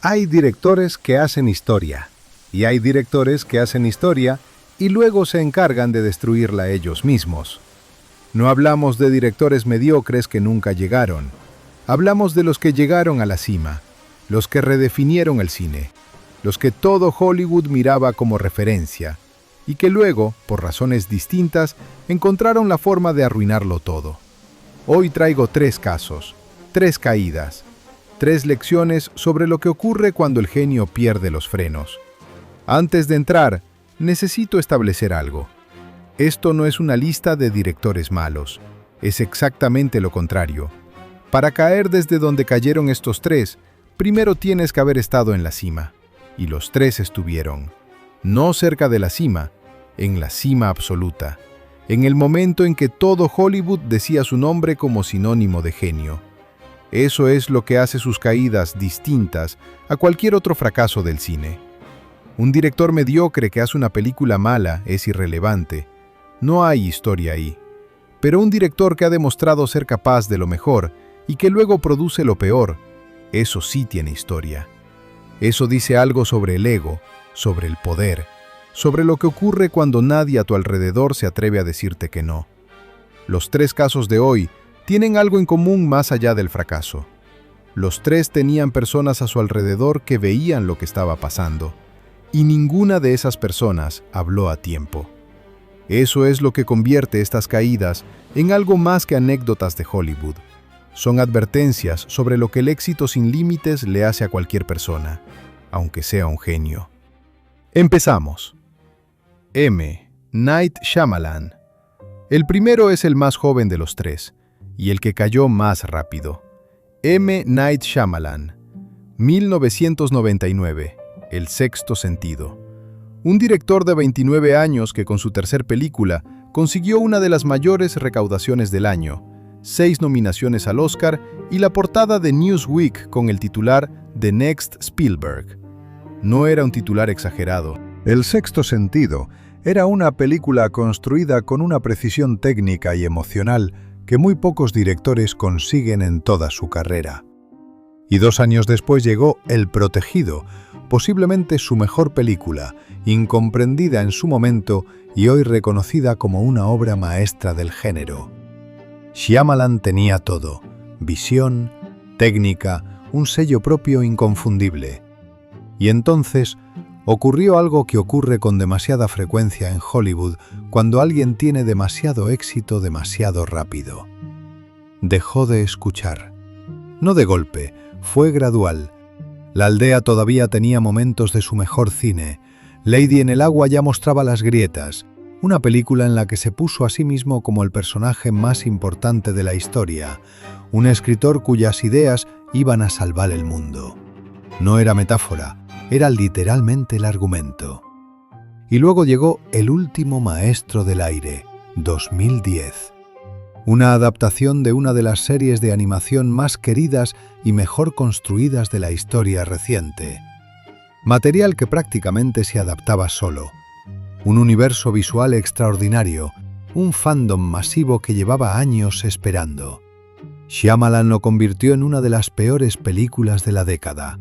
Hay directores que hacen historia, y hay directores que hacen historia y luego se encargan de destruirla ellos mismos. No hablamos de directores mediocres que nunca llegaron. Hablamos de los que llegaron a la cima, los que redefinieron el cine, los que todo Hollywood miraba como referencia, y que luego, por razones distintas, encontraron la forma de arruinarlo todo. Hoy traigo 3 casos, 3 caídas, 3 lecciones sobre lo que ocurre cuando el genio pierde los frenos. Antes de entrar, necesito establecer algo. Esto no es una lista de directores malos, es exactamente lo contrario. Para caer desde donde cayeron estos 3, primero tienes que haber estado en la cima. Y los 3 estuvieron, no cerca de la cima, en la cima absoluta, en el momento en que todo Hollywood decía su nombre como sinónimo de genio. Eso es lo que hace sus caídas distintas a cualquier otro fracaso del cine. Un director mediocre que hace una película mala es irrelevante. No hay historia ahí. Pero un director que ha demostrado ser capaz de lo mejor y que luego produce lo peor, eso sí tiene historia. Eso dice algo sobre el ego, sobre el poder, sobre lo que ocurre cuando nadie a tu alrededor se atreve a decirte que no. Los 3 casos de hoy tienen algo en común más allá del fracaso. Los 3 tenían personas a su alrededor que veían lo que estaba pasando, y ninguna de esas personas habló a tiempo. Eso es lo que convierte estas caídas en algo más que anécdotas de Hollywood. Son advertencias sobre lo que el éxito sin límites le hace a cualquier persona, aunque sea un genio. Empezamos. M. Night Shyamalan. El primero es el más joven de los 3, y el que cayó más rápido. M. Night Shyamalan, 1999, El sexto sentido. Un director de 29 años que con su tercer película consiguió una de las mayores recaudaciones del año, 6 nominaciones al Oscar y la portada de Newsweek con el titular The Next Spielberg. No era un titular exagerado. El sexto sentido era una película construida con una precisión técnica y emocional que muy pocos directores consiguen en toda su carrera. Y 2 años después llegó El protegido, posiblemente su mejor película, incomprendida en su momento y hoy reconocida como una obra maestra del género. Shyamalan tenía todo: visión, técnica, un sello propio inconfundible. Y entonces ocurrió algo que ocurre con demasiada frecuencia en Hollywood cuando alguien tiene demasiado éxito demasiado rápido. Dejó de escuchar. No de golpe, fue gradual. La aldea todavía tenía momentos de su mejor cine. Lady en el agua ya mostraba las grietas, una película en la que se puso a sí mismo como el personaje más importante de la historia, un escritor cuyas ideas iban a salvar el mundo. No era metáfora, era literalmente el argumento. Y luego llegó El último maestro del aire, 2010. Una adaptación de una de las series de animación más queridas y mejor construidas de la historia reciente. Material que prácticamente se adaptaba solo. Un universo visual extraordinario, un fandom masivo que llevaba años esperando. Shyamalan lo convirtió en una de las peores películas de la década.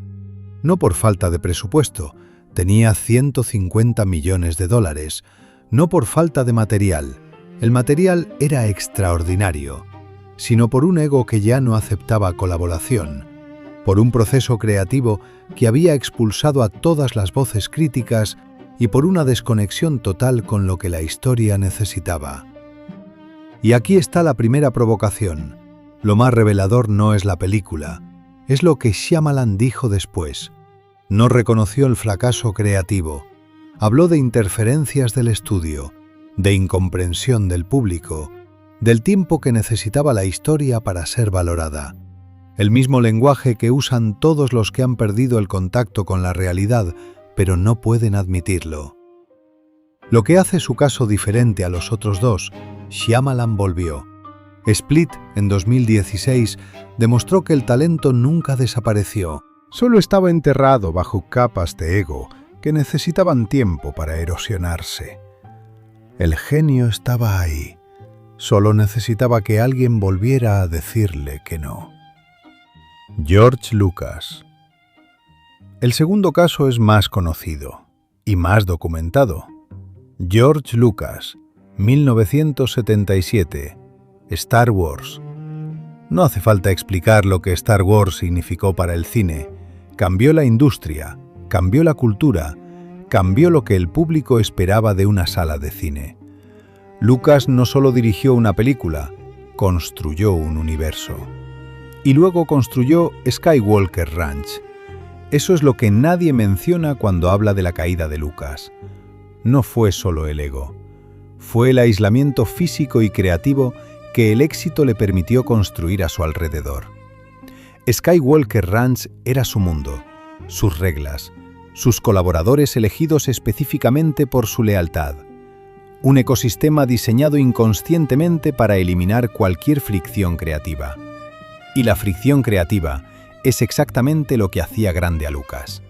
No por falta de presupuesto, tenía $150 millones, no por falta de material, el material era extraordinario, sino por un ego que ya no aceptaba colaboración, por un proceso creativo que había expulsado a todas las voces críticas y por una desconexión total con lo que la historia necesitaba. Y aquí está la primera provocación. Lo más revelador no es la película, es lo que Shyamalan dijo después. No reconoció el fracaso creativo. Habló de interferencias del estudio, de incomprensión del público, del tiempo que necesitaba la historia para ser valorada. El mismo lenguaje que usan todos los que han perdido el contacto con la realidad, pero no pueden admitirlo. Lo que hace su caso diferente a los otros 2, Shyamalan volvió. Split, en 2016, demostró que el talento nunca desapareció. Solo estaba enterrado bajo capas de ego que necesitaban tiempo para erosionarse. El genio estaba ahí. Solo necesitaba que alguien volviera a decirle que no. George Lucas. El segundo caso es más conocido y más documentado. George Lucas, 1977, Star Wars. No hace falta explicar lo que Star Wars significó para el cine. Cambió la industria, cambió la cultura, cambió lo que el público esperaba de una sala de cine. Lucas no solo dirigió una película, construyó un universo. Y luego construyó Skywalker Ranch. Eso es lo que nadie menciona cuando habla de la caída de Lucas. No fue solo el ego. Fue el aislamiento físico y creativo que el éxito le permitió construir a su alrededor. Skywalker Ranch era su mundo, sus reglas, sus colaboradores elegidos específicamente por su lealtad. Un ecosistema diseñado inconscientemente para eliminar cualquier fricción creativa. Y la fricción creativa es exactamente lo que hacía grande a Lucas.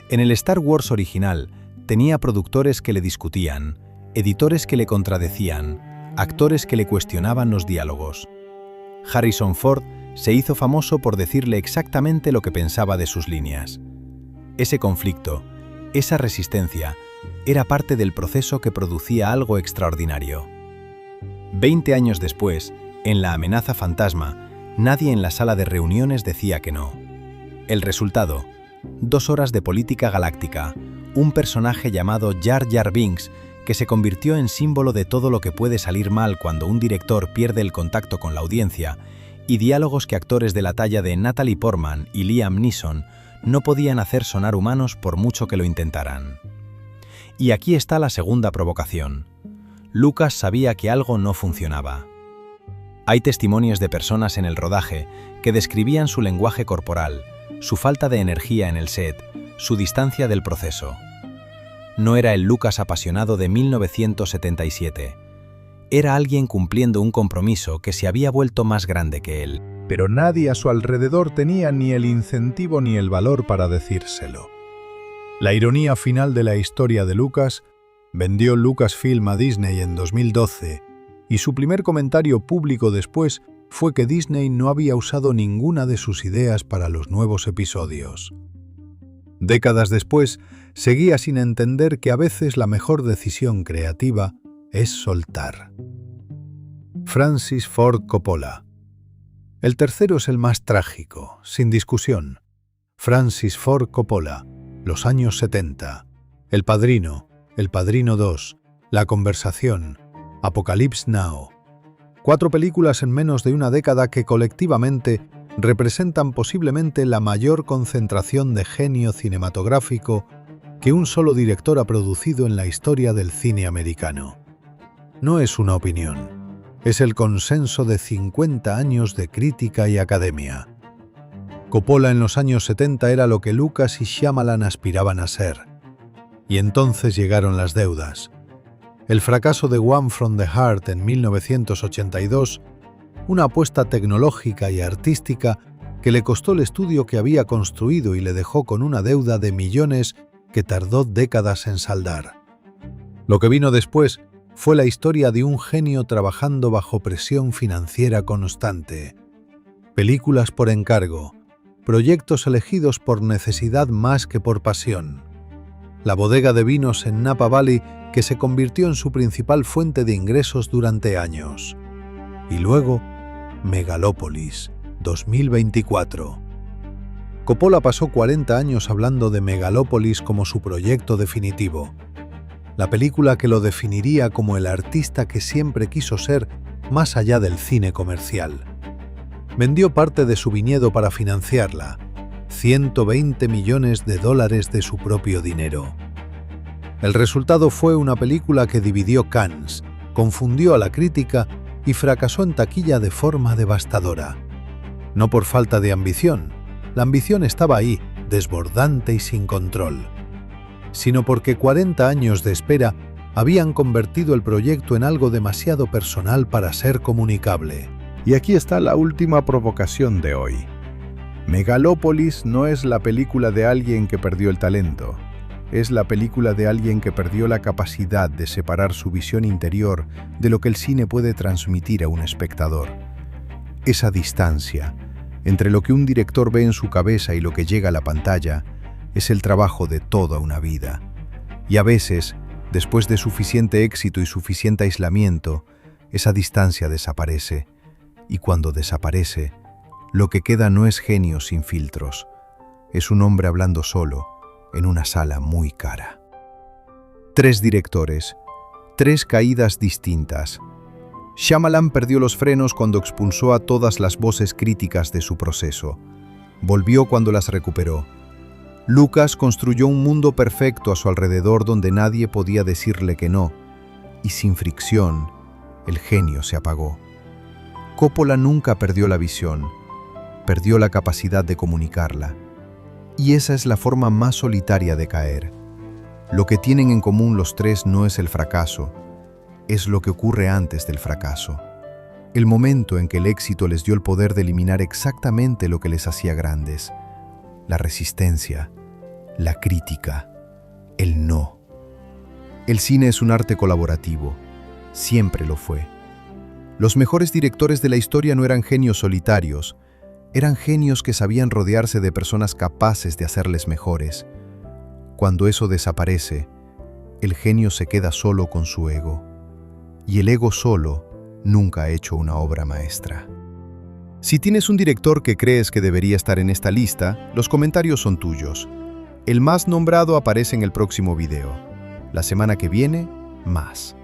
En el Star Wars original tenía productores que le discutían, editores que le contradecían, actores que le cuestionaban los diálogos. Harrison Ford se hizo famoso por decirle exactamente lo que pensaba de sus líneas. Ese conflicto, esa resistencia, era parte del proceso que producía algo extraordinario. 20 años después, en La amenaza fantasma, nadie en la sala de reuniones decía que no. El resultado, 2 horas de política galáctica, un personaje llamado Jar Jar Binks que se convirtió en símbolo de todo lo que puede salir mal cuando un director pierde el contacto con la audiencia, y diálogos que actores de la talla de Natalie Portman y Liam Neeson no podían hacer sonar humanos por mucho que lo intentaran. Y aquí está la segunda provocación. Lucas sabía que algo no funcionaba. Hay testimonios de personas en el rodaje que describían su lenguaje corporal, su falta de energía en el set, su distancia del proceso. No era el Lucas apasionado de 1977. Era alguien cumpliendo un compromiso que se había vuelto más grande que él. Pero nadie a su alrededor tenía ni el incentivo ni el valor para decírselo. La ironía final de la historia de Lucas: vendió Lucasfilm a Disney en 2012 y su primer comentario público después fue que Disney no había usado ninguna de sus ideas para los nuevos episodios. Décadas después, seguía sin entender que a veces la mejor decisión creativa es soltar. Francis Ford Coppola. El tercero es el más trágico, sin discusión. Francis Ford Coppola, los años 70, El Padrino, El Padrino 2, La Conversación, Apocalypse Now. 4 películas en menos de una década que colectivamente representan posiblemente la mayor concentración de genio cinematográfico que un solo director ha producido en la historia del cine americano. No es una opinión, es el consenso de 50 años de crítica y academia. Coppola en los años 70 era lo que Lucas y Shyamalan aspiraban a ser. Y entonces llegaron las deudas. El fracaso de One from the Heart en 1982, una apuesta tecnológica y artística que le costó el estudio que había construido y le dejó con una deuda de millones que tardó décadas en saldar. Lo que vino después fue la historia de un genio trabajando bajo presión financiera constante. Películas por encargo, proyectos elegidos por necesidad más que por pasión. La bodega de vinos en Napa Valley que se convirtió en su principal fuente de ingresos durante años. Y luego, Megalópolis, 2024. Coppola pasó 40 años hablando de Megalópolis como su proyecto definitivo. La película que lo definiría como el artista que siempre quiso ser más allá del cine comercial. Vendió parte de su viñedo para financiarla, $120 millones de su propio dinero. El resultado fue una película que dividió Cannes, confundió a la crítica y fracasó en taquilla de forma devastadora. No por falta de ambición, la ambición estaba ahí, desbordante y sin control, sino porque 40 años de espera habían convertido el proyecto en algo demasiado personal para ser comunicable. Y aquí está la última provocación de hoy. Megalópolis no es la película de alguien que perdió el talento. Es la película de alguien que perdió la capacidad de separar su visión interior de lo que el cine puede transmitir a un espectador. Esa distancia entre lo que un director ve en su cabeza y lo que llega a la pantalla es el trabajo de toda una vida. Y a veces, después de suficiente éxito y suficiente aislamiento, esa distancia desaparece. Y cuando desaparece, lo que queda no es genio sin filtros. Es un hombre hablando solo, en una sala muy cara. 3 directores, 3 caídas distintas. Shyamalan perdió los frenos cuando expulsó a todas las voces críticas de su proceso. Volvió cuando las recuperó. Lucas construyó un mundo perfecto a su alrededor donde nadie podía decirle que no, y sin fricción, el genio se apagó. Coppola nunca perdió la visión, perdió la capacidad de comunicarla. Y esa es la forma más solitaria de caer. Lo que tienen en común los 3 no es el fracaso, es lo que ocurre antes del fracaso. El momento en que el éxito les dio el poder de eliminar exactamente lo que les hacía grandes. La resistencia, la crítica, el no. El cine es un arte colaborativo, siempre lo fue. Los mejores directores de la historia no eran genios solitarios, eran genios que sabían rodearse de personas capaces de hacerles mejores. Cuando eso desaparece, el genio se queda solo con su ego. Y el ego solo nunca ha hecho una obra maestra. Si tienes un director que crees que debería estar en esta lista, los comentarios son tuyos. El más nombrado aparece en el próximo video. La semana que viene, más.